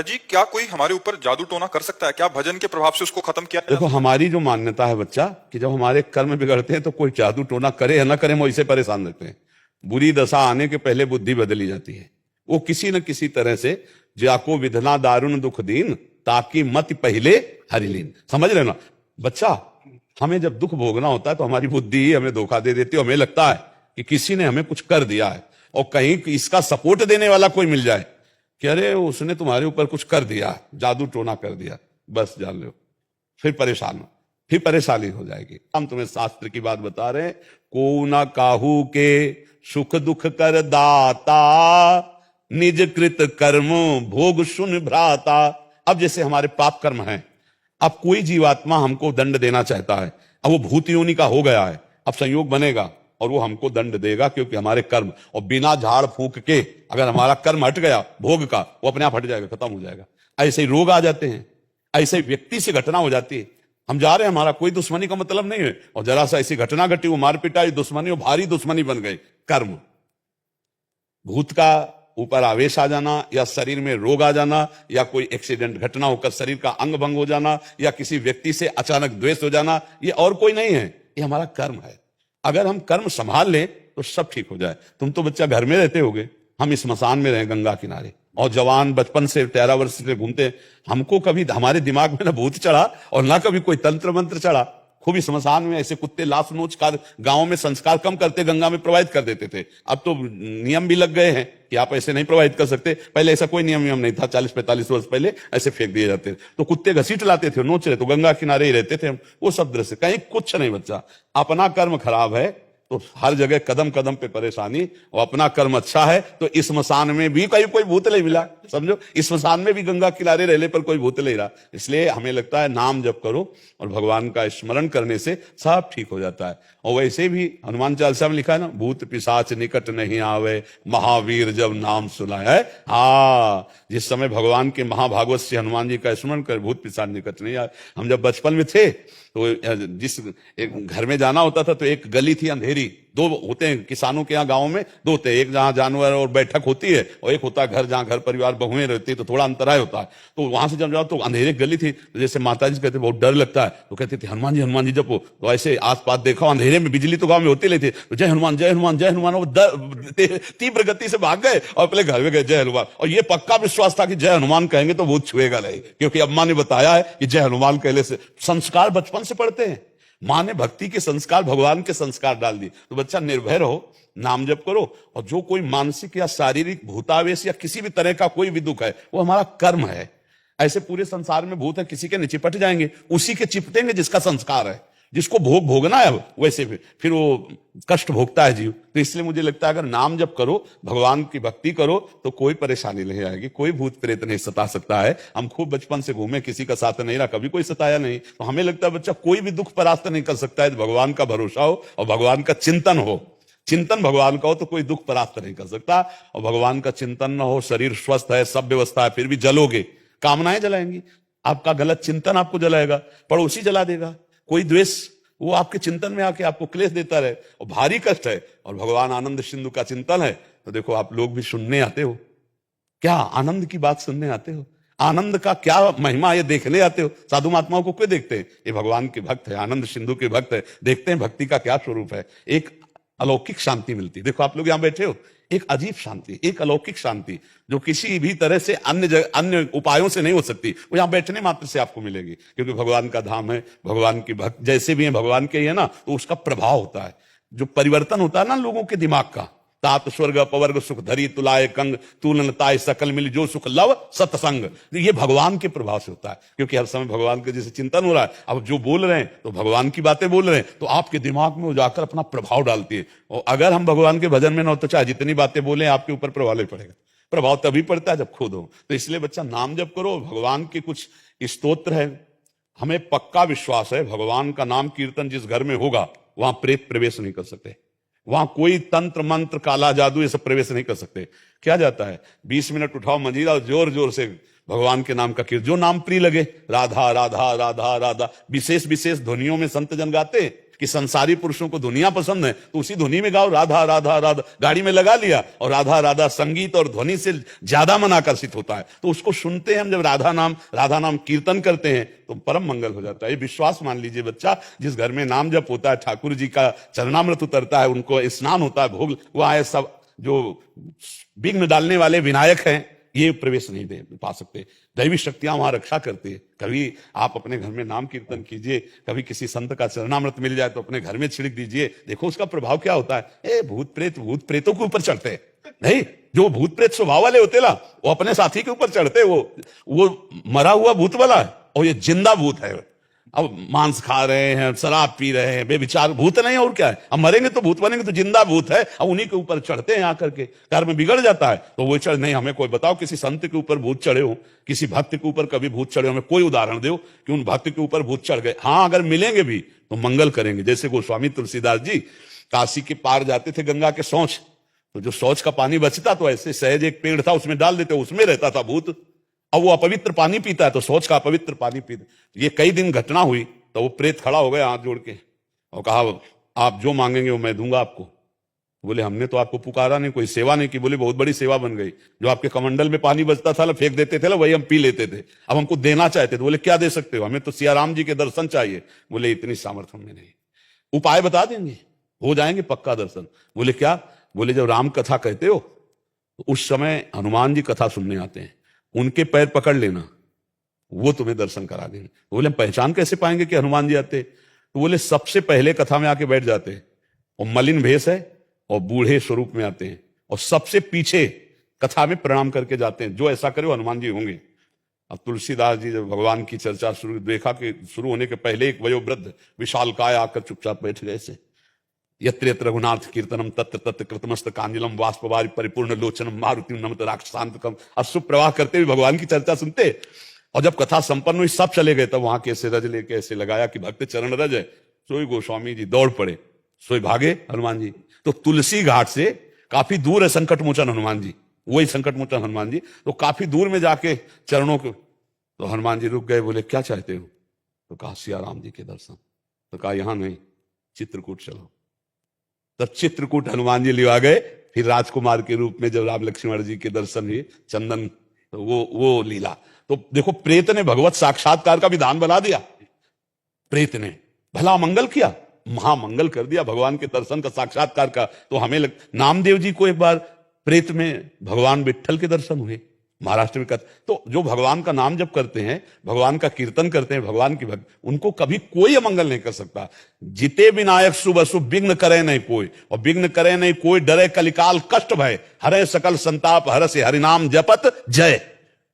जी, क्या कोई हमारे ऊपर जादू टोना कर सकता है? क्या भजन के प्रभाव से उसको खत्म किया जा देखो, हमारी जो मान्यता है बच्चा, कि जब हमारे कर्म बिगड़ते हैं तो कोई जादू टोना करे या ना करे, हम वैसे परेशान रहते हैं। बुरी दशा आने के पहले बुद्धि बदली जाती है। वो किसी न किसी तरह से, जाको विधना दारुण दुख दीन, ताकि मत पहले हरिलीन। समझ रहे ना बच्चा? हमें जब दुख भोगना होता है तो हमारी बुद्धि ही हमें धोखा दे देती है। हमें लगता है कि किसी ने हमें कुछ कर दिया है, और कहीं इसका सपोर्ट देने वाला कोई मिल जाए कि अरे उसने तुम्हारे ऊपर कुछ कर दिया, जादू टोना कर दिया, बस जान लो फिर फिर परेशानी हो जाएगी। हम तुम्हें शास्त्र की बात बता रहे हैं, को ना काहू के सुख दुख कर दाता, निज कृत कर्म भोग सुन भ्राता। अब जैसे हमारे पाप कर्म हैं, अब कोई जीवात्मा हमको दंड देना चाहता है, अब वो भूत योनि का हो गया है, अब संयोग बनेगा और वो हमको दंड देगा, क्योंकि हमारे कर्म, और बिना झाड़ फूंक के अगर हमारा कर्म हट गया भोग का, वो अपने आप हट जाएगा, खत्म हो जाएगा। ऐसे ही रोग आ जाते हैं, ऐसे ही व्यक्ति से घटना हो जाती है। हम जा रहे हैं, हमारा कोई दुश्मनी का मतलब नहीं है, और जरा सा ऐसी घटना घटी, वो मार पिटाई, दुश्मनी, वो भारी दुश्मनी बन गई। कर्म, भूत का ऊपर आवेश आ जाना, या शरीर में रोग आ जाना, या कोई एक्सीडेंट घटना होकर शरीर का अंग भंग हो जाना, या किसी व्यक्ति से अचानक द्वेष हो जाना, ये और कोई नहीं है, ये हमारा कर्म है। अगर हम कर्म संभाल लें तो सब ठीक हो जाए। तुम तो बच्चा घर में रहते होगे, हम इस स्मशान में रहे गंगा किनारे, और जवान बचपन से 13 वर्ष से घूमते, हमको कभी हमारे दिमाग में ना भूत चढ़ा और ना कभी कोई तंत्र मंत्र चढ़ा। खूब ही स्मशान में ऐसे कुत्ते लाश नोच कर गांव में संस्कार कम करते, गंगा में प्रवाहित कर देते थे। अब तो नियम भी लग गए हैं कि आप ऐसे नहीं प्रवाहित कर सकते। पहले ऐसा कोई नियम नहीं था, 40-45 वर्ष पहले ऐसे फेंक दिए जाते थे, तो कुत्ते घसीट लाते थे, नोच रहे, तो गंगा किनारे ही रहते थे हम। वो सब दृश्य कहीं कुछ नहीं बच्चा। अपना कर्म खराब है तो हर जगह कदम कदम पे परेशानी, और अपना कर्म अच्छा है तो इस स्मशान में भी कहीं कोई भूत नहीं मिला। समझो, इस स्मशान में भी गंगा किनारे रहने पर कोई भूत नहीं रहा। इसलिए हमें लगता है नाम जप करो और भगवान का स्मरण करने से सब ठीक हो जाता है। और वैसे भी हनुमान चालीसा में लिखा है ना, भूत पिशाच निकट नहीं आवे, महावीर जब नाम सुनाए। हाँ, जिस समय भगवान के महाभागवत से हनुमान जी का स्मरण कर, भूत पिशाच निकट नहीं आए। हम जब बचपन में थे तो जिस एक घर में जाना होता था तो एक गली थी अंधेरी, दो होते हैं किसानों के यहाँ गांव में, दो होते हैं, एक जहां जानवर और बैठक होती है, और एक होता है घर जहां घर परिवार बहुएं रहती है, तो थोड़ा अंतराय होता है। तो वहां से जब जाओ तो अंधेरे गली थी, तो जैसे माता जी कहते बहुत डर लगता है, तो कहते थे हनुमान जी जपो। तो ऐसे आस पास देखो, अंधेरे में बिजली तो गांव में होती रहती, तो जय हनुमान जय हनुमान जय हनुमान, वो तीव्र गति से भाग गए और अपने घर में गए जय हनुमान। और ये पक्का विश्वास था कि जय हनुमान कहेंगे तो भूत छुएगा नहीं, क्योंकि अम्मा ने बताया है कि जय हनुमान कहने से संस्कार बचपन से पढ़ते हैं। मां ने भक्ति के संस्कार, भगवान के संस्कार डाल दिए। तो बच्चा निर्भय रहो, नाम जप करो, और जो कोई मानसिक या शारीरिक भूतावेश या किसी भी तरह का कोई भी दुख है, वो हमारा कर्म है। ऐसे पूरे संसार में भूत है, किसी के नहीं चिपट जाएंगे, उसी के चिपटेंगे जिसका संस्कार है, जिसको भोगना है। वैसे फिर वो कष्ट भोगता है जीव। तो इसलिए मुझे लगता है अगर नाम जप करो, भगवान की भक्ति करो, तो कोई परेशानी नहीं आएगी, कोई भूत प्रेत नहीं सता सकता है। हम खूब बचपन से घूमे, किसी का साथ नहीं रहा, कभी कोई सताया नहीं। तो हमें लगता है बच्चा कोई भी दुख परास्त नहीं कर सकता है, भगवान का भरोसा हो और भगवान का चिंतन हो। चिंतन भगवान का हो तो कोई दुख परास्त नहीं कर सकता। और भगवान का चिंतन न हो, शरीर स्वस्थ है, सब व्यवस्था है, फिर भी जलोगे, कामनाएं जलाएंगी। आपका गलत चिंतन आपको जलाएगा, पड़ोसी जला देगा, कोई द्वेष वो आपके चिंतन में आके आपको क्लेश देता रहे, और भारी कष्ट है। और भगवान आनंद सिंधु का चिंतन है, तो देखो आप लोग भी सुनने आते हो, क्या आनंद की बात सुनने आते हो, आनंद का क्या महिमा ये देखने आते हो। साधु महात्माओं को क्यों देखते हैं? ये भगवान के भक्त है, आनंद सिंधु के भक्त है, देखते हैं भक्ति का क्या स्वरूप है। एक अलौकिक शांति मिलती। देखो आप लोग यहां बैठे हो, एक अजीब शांति, एक अलौकिक शांति, जो किसी भी तरह से अन्य उपायों से नहीं हो सकती, वो यहां बैठने मात्र से आपको मिलेगी। क्योंकि भगवान का धाम है, भगवान की भक्त जैसे भी है भगवान के ही है ना, तो उसका प्रभाव होता है, जो परिवर्तन होता है ना लोगों के दिमाग का। तात स्वर्ग पवर्ग सुख धरी तुलाए कंग, तुलन ताय सकल मिल जो सुख लव सत्संग। ये भगवान के प्रभाव से होता है, क्योंकि हर समय भगवान के जैसे चिंतन हो रहा है, अब जो बोल रहे हैं तो भगवान की बातें बोल रहे हैं, तो आपके दिमाग में वो जाकर अपना प्रभाव डालती है। और अगर हम भगवान के भजन में ना हो तो चाहे जितनी बातें बोले आपके ऊपर प्रभाव नहीं पड़ेगा। प्रभाव तभी पड़ता है जब खुद हो। तो इसलिए बच्चा नाम जप करो। भगवान के कुछ स्तोत्र है, हमें पक्का विश्वास है भगवान का नाम कीर्तन जिस घर में होगा वहां प्रेत प्रवेश नहीं कर सकते, वहां कोई तंत्र मंत्र काला जादू ये सब प्रवेश नहीं कर सकते। क्या जाता है, 20 मिनट उठाओ मंजीरा और जोर जोर से भगवान के नाम का कीर्तन, जो नाम प्रिय लगे, राधा राधा राधा राधा, विशेष विशेष ध्वनियों में संत जन गाते, कि संसारी पुरुषों को दुनिया पसंद है तो उसी धुनी में गाओ राधा राधा राधा, गाड़ी में लगा लिया और राधा राधा संगीत और ध्वनि से ज्यादा मन आकर्षित होता है, तो उसको सुनते हैं हम जब राधा नाम कीर्तन करते हैं तो परम मंगल हो जाता है। ये विश्वास मान लीजिए बच्चा, जिस घर में नाम जप होता है, ठाकुर जी का चरणामृत उतरता है, उनको स्नान होता है, भोग वहां है, सब जो विघ्न डालने वाले विनायक हैं ये प्रवेश नहीं दे पा सकते। दैवी शक्तियां वहां रक्षा करती है। कभी आप अपने घर में नाम कीर्तन कीजिए, कभी किसी संत का चरणामृत मिल जाए तो अपने घर में छिड़क दीजिए, देखो उसका प्रभाव क्या होता है। भूत प्रेतों के ऊपर चढ़ते हैं नहीं, जो भूत प्रेत स्वभाव वाले होते ना वो अपने साथी के ऊपर चढ़ते, वो मरा हुआ भूत वाला है और ये जिंदा भूत है। अब मांस खा रहे हैं, शराब पी रहे हैं, बेविचार भूत नहीं और क्या है। अब मरेंगे तो भूत बनेंगे, तो जिंदा भूत है। अब उन्हीं के ऊपर चढ़ते हैं आकर के, कर्म बिगड़ जाता है तो वो चढ़ नहीं। हमें कोई बताओ किसी संत के ऊपर भूत चढ़े हो, किसी भक्त के ऊपर कभी भूत चढ़े हो, हमें कोई उदाहरण दो कि उन भक्त के ऊपर भूत चढ़ गए। हाँ, अगर मिलेंगे भी तो मंगल करेंगे। जैसे गोस्वामी तुलसीदास जी काशी के पार जाते थे गंगा के शौच, तो जो शौच का पानी बचता तो ऐसे सहज एक पेड़ था उसमें डाल देते, उसमें रहता था भूत। अब वो अपवित्र पानी पीता है तो शौच का अपवित्र पानी पीता। ये कई दिन घटना हुई तो वो प्रेत खड़ा हो गया हाथ जोड़ के और कहा आप जो मांगेंगे वो मैं दूंगा आपको। बोले हमने तो आपको पुकारा नहीं, कोई सेवा नहीं की। बोले बहुत बड़ी सेवा बन गई, जो आपके कमंडल में पानी बचता था फेंक देते थे ना, वही हम पी लेते थे, अब हमको देना चाहते थे। बोले क्या दे सकते हो? हमें तो सियाराम जी के दर्शन चाहिए। बोले इतनी सामर्थ्य में नहीं, उपाय बता देंगे, हो जाएंगे पक्का दर्शन। बोले क्या? बोले जब राम कथा कहते हो तो उस समय हनुमान जी कथा सुनने आते हैं, उनके पैर पकड़ लेना, वो तुम्हें दर्शन करा देंगे। तो बोले हम पहचान कैसे पाएंगे कि हनुमान जी आते? तो बोले सबसे पहले कथा में आके बैठ जाते हैं और मलिन भेष है और बूढ़े स्वरूप में आते हैं और सबसे पीछे कथा में प्रणाम करके जाते हैं। जो ऐसा करे वो हनुमान जी होंगे। अब तुलसीदास जी जब भगवान की चर्चा शुरू देखा कि शुरू होने के पहले एक वयोवृद्ध विशाल काय आकर चुपचाप बैठ गए से, यत्र यत्र रघुनाथ कीर्तनम तत्र तत्र कृतमस्त कांजलम वाष्पवारि परिपूर्ण लोचनम मारुति नमत राक्षसांतकम। अश्रु प्रवाह करते हुए भगवान की चर्चा सुनते। और जब कथा संपन्न हुई सब चले गए, तब वहां कैसे रज लेके ऐसे लगाया कि भक्त चरण रज है, सोई गोस्वामी जी दौड़ पड़े, सोई भागे हनुमान जी। तो तुलसी घाट से काफी दूर है संकट मोचन हनुमान जी, वही संकट मोचन हनुमान जी। तो काफी दूर में जाके चरणों के, तो हनुमान जी रुक गए। बोले क्या चाहते हो? तो कहा सियाराम जी के दर्शन। तो कहा यहां नहीं, चित्रकूट चलो। तब चित्रकूट हनुमान जी लिवा गए। फिर राजकुमार के रूप में जब राम लक्ष्मण जी के दर्शन हुए, चंदन, तो वो लीला। तो देखो प्रेत ने भगवत साक्षात्कार का विधान बना दिया। प्रेत ने भला मंगल किया, महामंगल कर दिया भगवान के दर्शन का, साक्षात्कार का। तो हमें नामदेव जी को एक बार प्रेत में भगवान विट्ठल के दर्शन हुए महाराष्ट्र में। तो जो भगवान का नाम जब करते हैं, भगवान का कीर्तन करते हैं, भगवान की भक्त, उनको कभी कोई अमंगल नहीं कर सकता। जिते विनायक शुभ अशुभ विघ्न करे नहीं कोई, और विघ्न करे नहीं कोई, डरे कलिकाल कष्ट भय, हरे सकल संताप हर से हरिनाम जपत जय।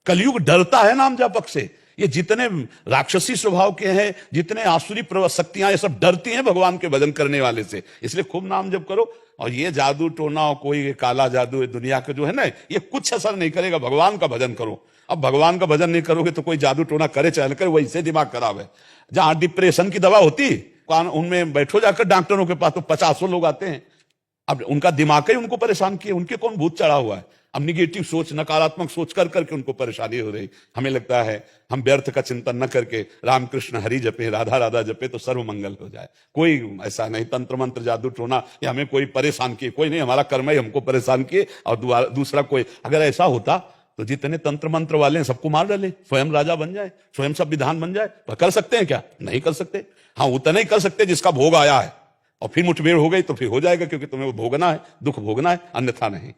कलयुग डरता है नाम जपक से। ये जितने राक्षसी स्वभाव के हैं, जितने आसुरी शक्तियां, ये सब डरती हैं भगवान के भजन करने वाले से। इसलिए खूब नाम जप करो। और ये जादू टोना और कोई काला जादू है दुनिया का जो है ना, ये कुछ असर नहीं करेगा। भगवान का भजन करो। अब भगवान का भजन नहीं करोगे तो कोई जादू टोना करे चाहे न करे, वैसे दिमाग खराब है। जहां डिप्रेशन की दवा होती उनमें बैठो जाकर डॉक्टरों के पास, तो 50 लोग आते हैं। अब उनका दिमाग ही उनको परेशान किए, उनके कौन भूत चढ़ा हुआ है। अब निगेटिव सोच, नकारात्मक सोच कर करके उनको परेशानी हो रही। हमें लगता है हम व्यर्थ का चिंतन न करके रामकृष्ण हरि जपे, राधा राधा जपे तो सर्व मंगल हो जाए। कोई ऐसा नहीं तंत्र मंत्र जादू टोना या हमें कोई परेशान किए, कोई नहीं। हमारा कर्म ही हमको परेशान किए। और दूसरा कोई अगर ऐसा होता तो जितने तंत्र मंत्र वाले हैं सबको मार डाले, स्वयं राजा बन जाए, स्वयं संविधान बन जाए। पर कर सकते हैं क्या? नहीं कर सकते। हाँ, उतना ही कर सकते जिसका भोग आया है, और फिर मुठभेड़ हो गई तो फिर हो जाएगा, क्योंकि तुम्हें वो भोगना है, दुख भोगना है, अन्यथा नहीं।